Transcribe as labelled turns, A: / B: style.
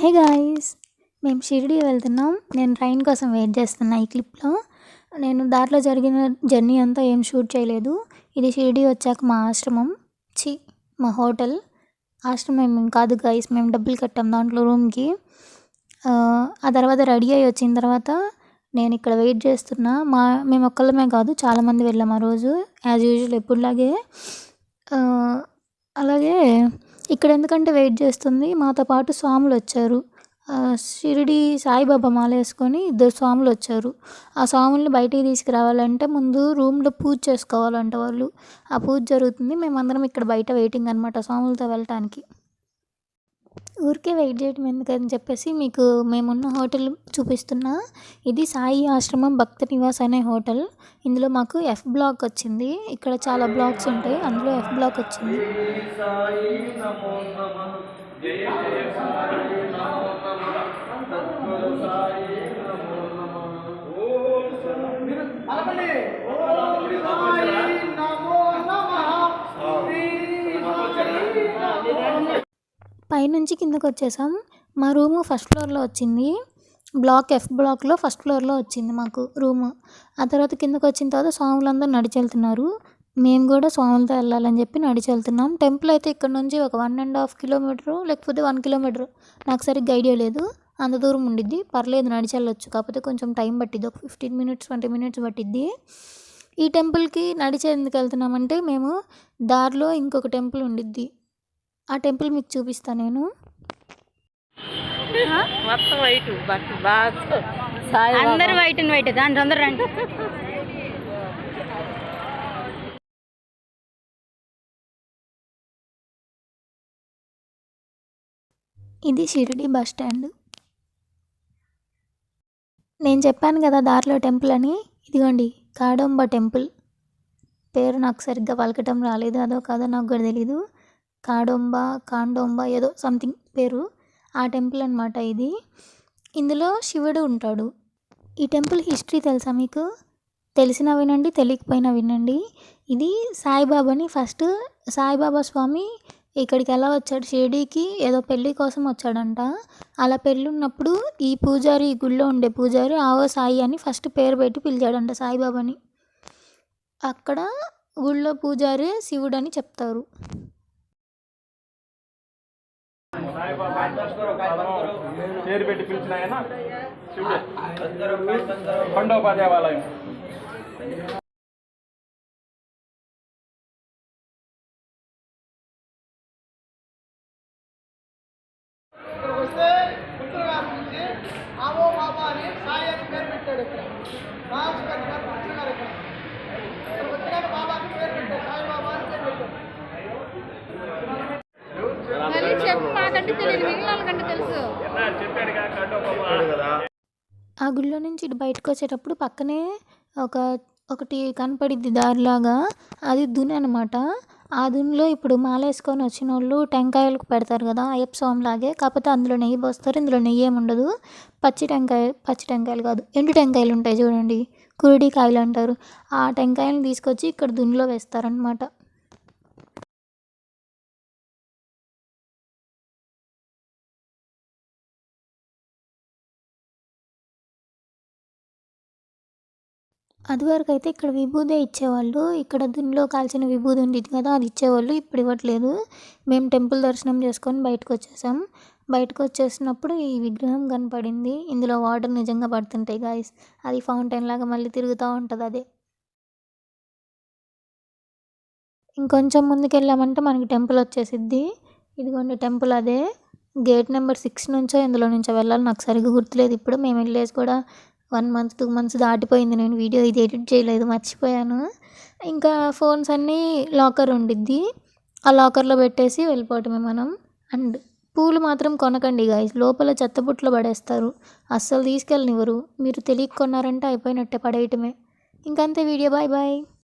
A: Hey guys, మేము షిరిడి వెళ్తున్నాం. నేను ట్రైన్ కోసం వెయిట్ చేస్తున్నా. ఈ క్లిప్లో నేను దారిలో జరిగిన జర్నీ అంతా ఏం షూట్ చేయలేదు. ఇది షిరిడి వచ్చాక మా ఆశ్రమం, మా హోటల్. ఆశ్రమం ఏం కాదు గాయ్స్, మేము డబ్బులు కట్టాం దాంట్లో రూమ్కి. ఆ తర్వాత రెడీ అయ్యి వచ్చిన తర్వాత నేను ఇక్కడ వెయిట్ చేస్తున్నా. మేము ఒక్కళ్ళమే కాదు, చాలామంది వెళ్ళాం ఆ రోజు, యాజ్ యూజువల్ ఎప్పుడులాగే. అలాగే ఇక్కడ ఎందుకంటే వెయిట్ చేస్తుంది, మాతో పాటు స్వాములు వచ్చారు. షిరిడి సాయిబాబా మాల వేసుకొని 2 స్వాములు వచ్చారు. ఆ స్వాముల్ని బయటికి తీసుకురావాలంటే ముందు రూమ్లో పూజ చేసుకోవాలంట వాళ్ళు. ఆ పూజ జరుగుతుంది, మేమందరం ఇక్కడ బయట వెయిటింగ్ అనమాట స్వాములతో వెళ్ళటానికి. ఊరికే వెయిట్ చేయడం ఎందుకని చెప్పేసి మీకు మేమున్న హోటల్ చూపిస్తున్నా. ఇది సాయి ఆశ్రమం భక్త నివాస్ అనే హోటల్. ఇందులో మాకు F బ్లాక్ వచ్చింది. ఇక్కడ చాలా బ్లాక్స్ ఉంటాయి, అందులో F బ్లాక్ వచ్చింది. పైనుంచి కిందకు వచ్చేసాం. మా రూము ఫస్ట్ ఫ్లోర్లో వచ్చింది. F బ్లాక్లో ఫస్ట్ ఫ్లోర్లో వచ్చింది మాకు రూము. ఆ తర్వాత కిందకు వచ్చిన తర్వాత స్వాములందరూ నడిచి వెళ్తున్నారు. మేము కూడా స్వాములతో వెళ్ళాలని చెప్పి నడిచి వెళ్తున్నాం. టెంపుల్ అయితే ఇక్కడ నుంచి ఒక 1.5 కిలోమీటరు లేకపోతే 1 కిలోమీటరు, నాకు సరిగ్గా ఐడియా లేదు. అంత దూరం ఉండిద్ది, పర్లేదు నడిచి వెళ్ళొచ్చు. కాకపోతే కొంచెం టైం పట్టిద్ది, ఒక 15 మినిట్స్ 20 మినిట్స్ పట్టిద్ది. ఈ టెంపుల్కి నడిచి ఎందుకు వెళ్తున్నామంటే మేము దారిలో ఇంకొక టెంపుల్ ఉండిద్ది, ఆ టెంపుల్ మీకు చూపిస్తాను నేను.
B: మొత్తం వైట్ అందరు వైట్ అండ్ వైట్ దాని తొందర రండి.
A: ఇది షిరిడి బస్ స్టాండ్. నేను చెప్పాను కదా దారిలో టెంపుల్ అని, ఇదిగోండి కాడొంబ టెంపుల్. పేరు నాకు సరిగ్గా పలకటం రాలేదు, అదో కాదో నాకు కూడా తెలీదు. కాండొంబ ఏదో సంథింగ్ పేరు, ఆ టెంపుల్ అనమాట ఇది. ఇందులో శివుడు ఉంటాడు. ఈ టెంపుల్ హిస్టరీ తెలుసా మీకు? తెలిసినా వినండి, తెలియకపోయినా వినండి. ఇది సాయిబాబాని ఫస్ట్ సాయిబాబా స్వామి ఇక్కడికి ఎలా వచ్చాడు, షిరిడీకి ఏదో పెళ్ళి కోసం వచ్చాడంట. అలా పెళ్ళి ఉన్నప్పుడు ఈ పూజారి, ఈ గుళ్ళో ఉండే పూజారి ఆవో సాయి అని ఫస్ట్ పేరు పెట్టి పిలిచాడంట సాయిబాబాని. అక్కడ గుళ్ళో పూజారి శివుడు అని చెప్తారు.
C: పేరు పెట్టి పిలిచిన ఆయన శివుడే. ఖండోబా దేవాలయం.
A: ఆ గుళ్ళో నుంచి ఇటు బయటకు వచ్చేటప్పుడు పక్కనే ఒకటి కనపడిద్ది దారిలాగా, అది దుని అనమాట. ఆ దునిలో ఇప్పుడు మాలేసుకొని వచ్చిన వాళ్ళు టెంకాయలకు పెడతారు కదా, అయ్యప్ప స్వామి లాగే, కాకపోతే అందులో నెయ్యి పోస్తారు. ఇందులో నెయ్యి ఏమి ఉండదు. పచ్చి టెంకాయలు కాదు, ఎండు టెంకాయలు ఉంటాయి చూడండి, కురిడి కాయలు అంటారు. ఆ టెంకాయలను తీసుకొచ్చి ఇక్కడ దునిలో వేస్తారనమాట. అదివరకు అయితే ఇక్కడ విభూదే ఇచ్చేవాళ్ళు. ఇక్కడ దునిలో కాల్చిన విభూది ఉండేది కదా, అది ఇచ్చేవాళ్ళు. ఇప్పుడు ఇవ్వట్లేదు. మేము టెంపుల్ దర్శనం చేసుకొని బయటకు వచ్చేసాం. బయటకు వచ్చేసినప్పుడు ఈ విగ్రహం కనపడింది. ఇందులో వాటర్ నిజంగా పడుతుంటాయి గాయస్. అది ఫౌంటైన్ లాగా మళ్ళీ తిరుగుతూ ఉంటుంది. అదే ఇంకొంచెం ముందుకు వెళ్ళామంటే మనకి టెంపుల్ వచ్చేసిద్ది. ఇదిగోండి టెంపుల్ అదే. గేట్ నెంబర్ 6 నుంచో ఇందులో నుంచో వెళ్ళాలి, నాకు సరిగ్గా గుర్తులేదు. ఇప్పుడు మేము వెళ్ళేసి కూడా 1 మంత్ 2 మంత్స్ దాటిపోయింది. నేను వీడియో ఇది ఎడిట్ చేయలేదు, మర్చిపోయాను. ఇంకా ఫోన్స్ అన్నీ లాకర్ ఉండిద్ది, ఆ లాకర్లో పెట్టేసి వెళ్ళిపోవటమే మనం. అండ్ పూలు మాత్రం కొనకండి గాయస్, లోపల చెత్తబుట్లో పడేస్తారు, అస్సలు తీసుకెళ్ళనివ్వరు. మీరు తెలియక కొన్నారంటే అయిపోయినట్టే, పడేయటమే. ఇంకంతే వీడియో. Bye bye.